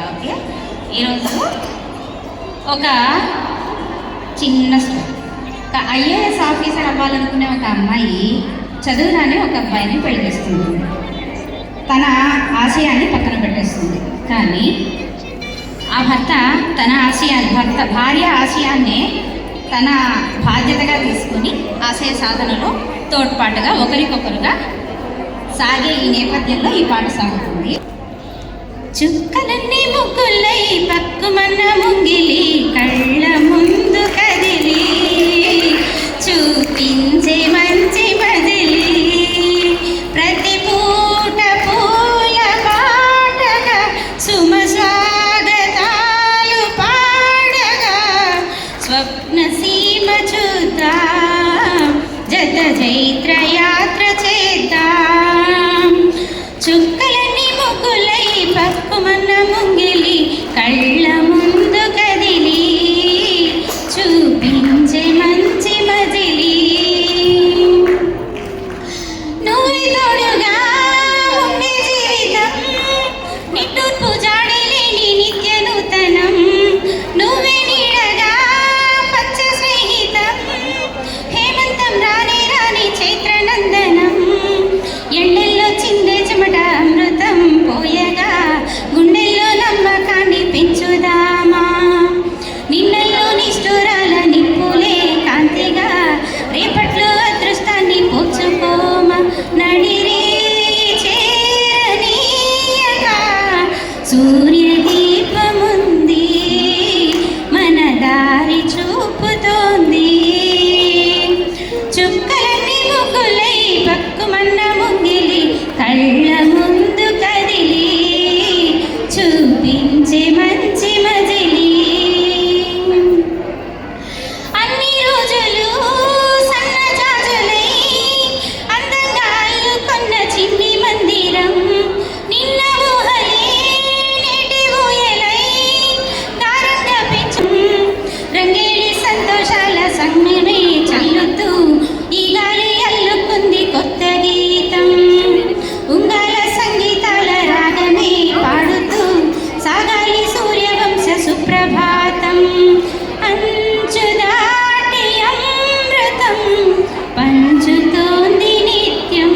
Okay. ఈరోజు ఒక చిన్న స్టోరీ. ఒక ఐఏఎస్ ఆఫీసర్ అవ్వాలనుకునే ఒక అమ్మాయి చదువురాని ఒక అబ్బాయిని పెళ్లి చేస్తుంది. తన ఆశయాన్ని పక్కన పెట్టేస్తుంది. కానీ ఆ భార్య ఆశయాన్నే తన బాధ్యతగా తీసుకొని ఆశయ సాధనలో తోడ్పాటుగా ఒకరికొకరుగా సాగే ఈ నేపథ్యంలో ఈ పాట సాగుతుంది. చుక్కలన్నీ ముగ్గులై పక్కుమన్న ముంగిలి కళ్ళ ముందు కదిలి చూపించే మంచి బదిలి ప్రతి పూట పూల పాటగా సుమ స్వాగతాలు పాడగా స్వప్న సీమ చూద్దాం జత చైత్ర యాత్ర చేద్దాం. చుక్కలన్నీ ముగ్గులై పక్కుమన్న ముంగిలి కళ్ళ ముందు కదిలి చూపించే మంచి మజిలి నువ్వే తోడుగా ఉండే జీవితం నిట్టూర్పు జాడి లేని నిత్య నూతనం నువ్వే నీడగా పచ్చ స్నేహితం హేమంతం రాని రాని చైత్ర నందనం ఎండల్లో చిందే చెమట అమృతం పోయగా గుండెల్లో నమ్మకాన్ని పెంచుదామా నిన్నల్లో నిష్ఠురాల నిప్పులే కాంతిగా రేపట్లో అదృష్టాన్ని పోచుకోమా నడిరే చేరనీయగా సూర్యదీపముంది మన దారి చూపుతోంది. చుక్కలన్నీ ముగ్గులై పక్కుమన్న ముంగిలి కళ్ళ ముందు కదిలి చూపించే మంచి మజిలి అన్ని రోజులు సన్నజాజులై అందంగా అల్లుకొన్న చిన్ని మందిరం నిన్న ఊహలే నేటి ఊయలై గారంగా పెంచు రంగేలి సంతోషాల సంగమే చల్లుతూ ఈ గాలి అల్లుకుంది కొత్త గీతం ఉంగాల సంగీతాల రాగమే పాడుతూ సాగాలి సూర్యవంశ సుప్రభాతం అంచు దాటి అమృతం పంచుతోంది నిత్యం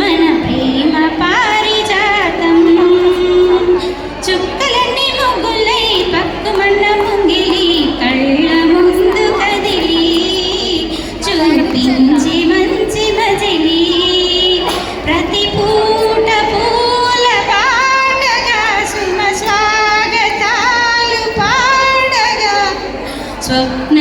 మన ప్రేమ పారిజాతం. చుక్కలన్నీ ముగ్గులై పక్కుమన్న ముంగిలి కళ్ళ ముందు కదిలి చూపించి మంచి మజిలి ప్రతి పూట పూల పాటగా సుమ స్వాగతాలు పాడగా స్వప్న